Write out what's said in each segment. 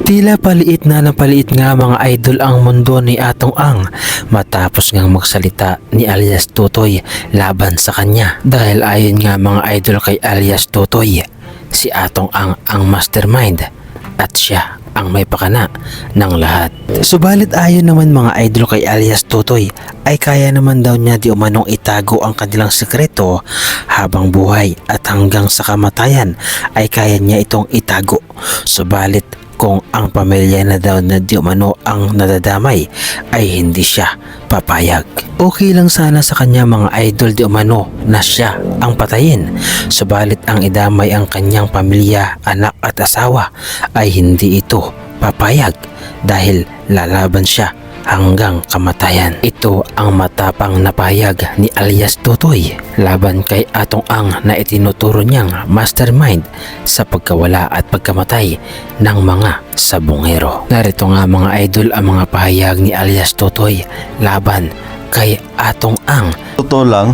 Tila paliit na napaliit nga mga idol ang mundo ni Atong Ang matapos ngang magsalita ni alias Tutoy laban sa kanya. Dahil ayon nga mga idol kay alias Tutoy, si Atong ang mastermind at siya ang may pakana ng lahat. Subalit ayon naman mga idol kay alias Tutoy ay kaya naman daw niya di umanong itago ang kanilang sekreto habang buhay at hanggang sa kamatayan ay kaya niya itong itago. Subalit kung ang pamilya na daw na di umano ang nadadamay ay hindi siya papayag. Okay lang sana sa kanya mga idol di umano na siya ang patayin. Subalit ang idamay ang kanyang pamilya, anak at asawa ay hindi ito papayag dahil lalaban siya hanggang kamatayan. Ito ang matapang na pahayag ni alias Tutoy laban kay Atong Ang na itinuturo niyang mastermind sa pagkawala at pagkamatay ng mga sabungero. Narito nga mga idol ang mga pahayag ni alias Tutoy laban kay Atong Ang. Totoo lang,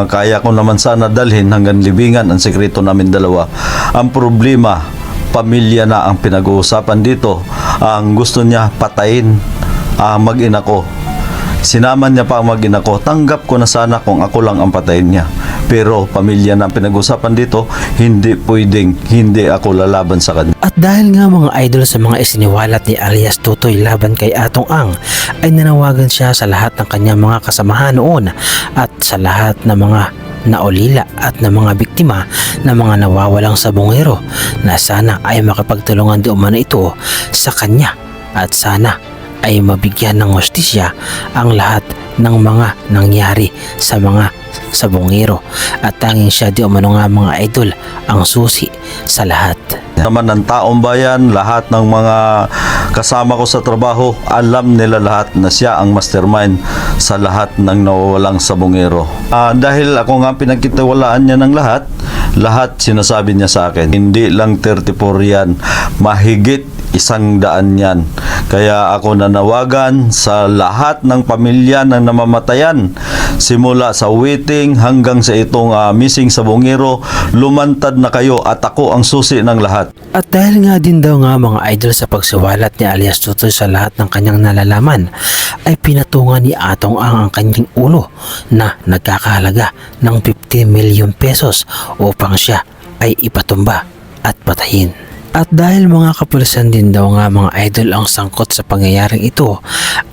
kaya ko naman sana dalhin hanggang libingan ang sekreto namin dalawa. Ang problema, pamilya na ang pinag-uusapan dito. Ang gusto niya patayin mag-ina ko. Sinama niya pa ang mag-ina ko. Tanggap ko na sana kung ako lang ang patayin niya. Pero pamilya na ang pinag-usapan dito, hindi pwedeng hindi ako lalaban sa kanya. At dahil nga mga idol sa mga isiniwalat ni alias Tutoy laban kay Atong Ang, ay nanawagan siya sa lahat ng kanyang mga kasamahan noon at sa lahat ng mga naulila at ng mga biktima ng mga nawawalang sabungero na sana ay makapagtulungan di umano ito sa kanya at sana ay mabigyan ng hustisya ang lahat ng mga nangyari sa mga sabungero at tanging siya di umano nga mga idol ang susi sa lahat. Naman ng taong bayan, lahat ng mga kasama ko sa trabaho, alam nila lahat na siya ang mastermind sa lahat ng nawawalang sabungero. Dahil ako nga pinagkitiwalaan niya ng lahat sinasabi niya sa akin. Hindi lang 34 yan, mahigit 100 yan. Kaya ako nanawagan sa lahat ng pamilya ng namamatayan, simula sa waiting hanggang sa itong missing sabungero, lumantad na kayo at ako ang susi ng lahat. At dahil nga din daw nga mga idol sa pagsiwalat ni alias Tutoy sa lahat ng kanyang nalalaman, ay pinatungan ni Atong Ang kanyang ulo na nagkakahalaga ng 50 million pesos upang siya ay ipatumba at patayin. At dahil mga kapulisan din daw nga mga idol ang sangkot sa pangyayaring ito,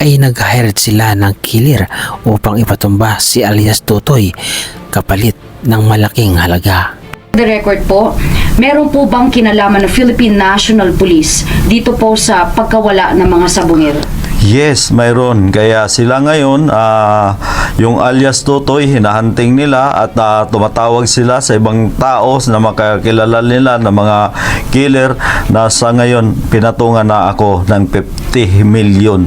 ay nag-hire sila ng killer upang ipatumba si alias Tutoy kapalit ng malaking halaga. The record po, meron po bang kinalaman ng Philippine National Police dito po sa pagkawala ng mga sabungero? Yes, mayroon. Kaya sila ngayon, yung alias Tutoy, hinahunting nila at tumatawag sila sa ibang tao na makakilala nila na mga killer na sa ngayon pinatungan na ako ng 50 million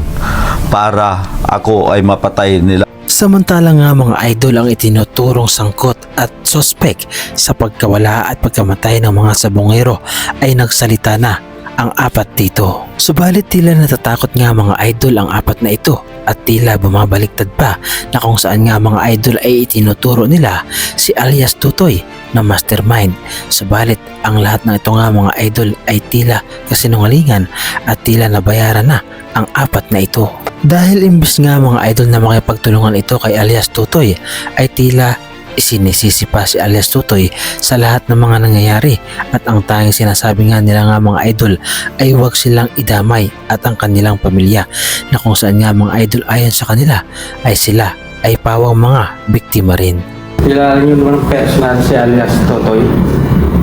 para ako ay mapatay nila. Samantala nga mga idol ang itinuturong sangkot at sospek sa pagkawala at pagkamatay ng mga sabungero ay nagsalita na ang apat dito. Subalit tila natatakot nga mga idol ang apat na ito at tila bumabaliktad pa na kung saan nga mga idol ay itinuturo nila si alias Tutoy na mastermind. Subalit ang lahat ng ito nga mga idol ay tila kasinungalingan at tila nabayaran na ang apat na ito. Dahil imbis nga mga idol na makipagtulungan ito kay alias Tutoy ay tila isinisisi pa si alias Tutoy sa lahat ng mga nangyayari at ang tanging sinasabi nga nila nga mga idol ay huwag silang idamay at ang kanilang pamilya na kung saan nga mga idol ayon sa kanila ay sila ay pawang mga biktima rin. Kilala niyo naman ang personal si alias Tutoy?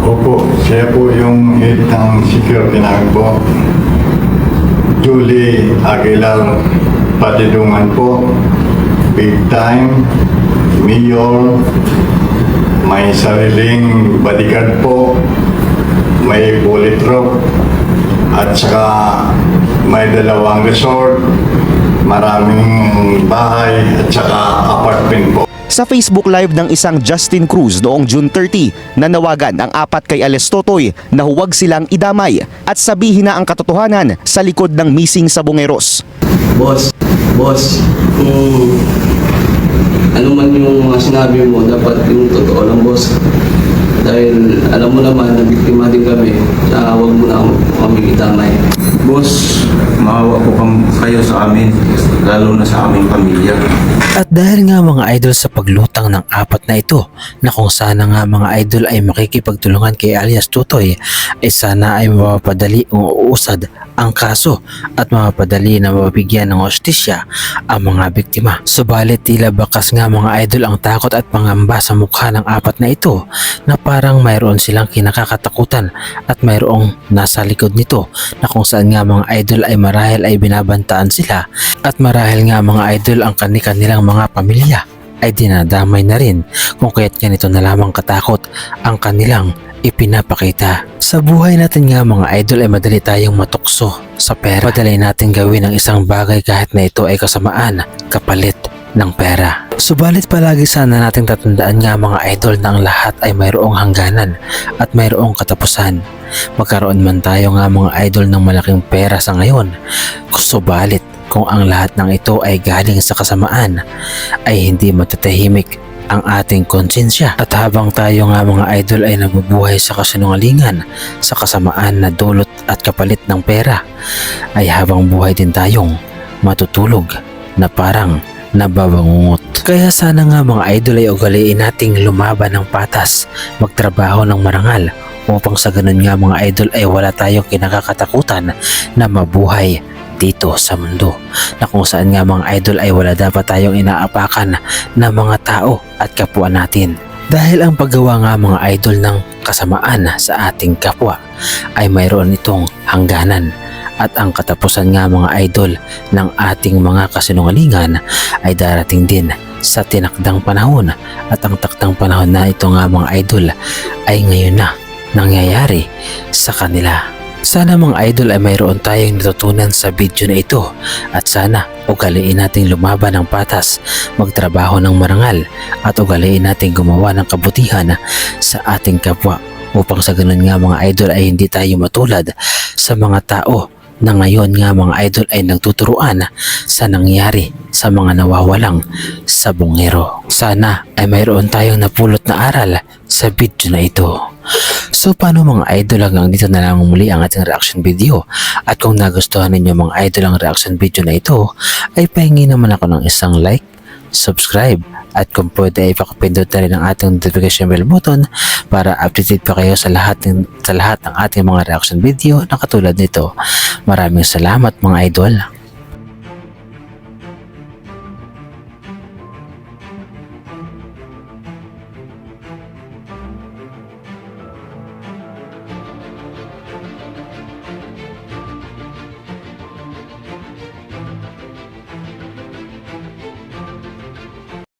Opo, siya po yung head ng security namin po. Julie Aguilar Patidungan po. Big time, mayor, may sariling bodyguard po, may bullet drop, at saka may 2 resort, maraming bahay, at saka apartment po. Sa Facebook Live ng isang Justin Cruz noong June 30, nanawagan ang apat kay alias Tutoy na huwag silang idamay at sabihin na ang katotohanan sa likod ng missing sabungeros. Boss, kung ano man yung mga sinabi mo, dapat yung totoo lang, boss. Dahil alam mo naman, na biktima din kami, kaya huwag mo na kami itamay. Boss, maawa po kayo sa amin, lalo na sa aming pamilya. At dahil nga mga idol sa paglutang ng apat na ito na kung sana nga mga idol ay makikipagtulungan kay alias Tutoy ay sana ay mapapadali o uusad ang kaso at mapapadali na mabigyan ng hustisya ang mga biktima. Subalit tila bakas nga mga idol ang takot at pangamba sa mukha ng apat na ito na parang mayroon silang kinakatakutan at mayroong nasa likod nito na kung saan nga mga idol ay marahil ay binabantaan sila at marahil nga mga idol ang kanilang mga pamilya ay dinadamay na rin kung kaya't ganito na lamang katakot ang kanilang ipinapakita. Sa buhay natin nga mga idol ay madali tayong matukso sa pera. Madali natin gawin ang isang bagay kahit na ito ay kasamaan, kapalit ng pera. Subalit palagi sana nating tatandaan nga mga idol na ang lahat ay mayroong hangganan at mayroong katapusan. Magkaroon man tayo nga mga idol ng malaking pera sa ngayon, subalit kung ang lahat ng ito ay galing sa kasamaan ay hindi matatahimik ang ating konsensya. At habang tayo nga mga idol ay nabubuhay sa kasinungalingan, sa kasamaan na dulot at kapalit ng pera, ay habang buhay din tayong matutulog na parang nababangungot. Kaya sana nga mga idol ay ugaliin nating lumaban ng patas, magtrabaho ng marangal upang sa ganun nga mga idol ay wala tayong kinakatakutan na mabuhay dito sa mundo, na kung saan nga mga idol ay wala dapat tayong inaapakan na mga tao at kapwa natin. Dahil ang paggawa nga mga idol ng kasamaan sa ating kapwa ay mayroon itong hangganan at ang katapusan nga mga idol ng ating mga kasinungalingan ay darating din sa tinakdang panahon at ang takdang panahon na ito nga mga idol ay ngayon na nangyayari sa kanila. Sana mga idol ay mayroon tayong natutunan sa video na ito at sana ugaliin nating lumaban ng patas, magtrabaho ng marangal at ugaliin nating gumawa ng kabutihan sa ating kapwa upang sa ganun nga mga idol ay hindi tayo matulad sa mga tao na ngayon nga mga idol ay nagtuturuan sa nangyari sa mga nawawalang sabongero. Sana ay mayroon tayong napulot na aral sa video na ito. So paano mga idol, hanggang dito na lang muli ang ating reaction video at kung nagustuhan ninyo mga idol ang reaction video na ito ay pahingi naman ako ng isang like, subscribe at kung pwede ay pakapindot na rin ang ating notification bell button para updated pa kayo sa lahat ng ating mga reaction video na katulad nito. Maraming salamat mga idol.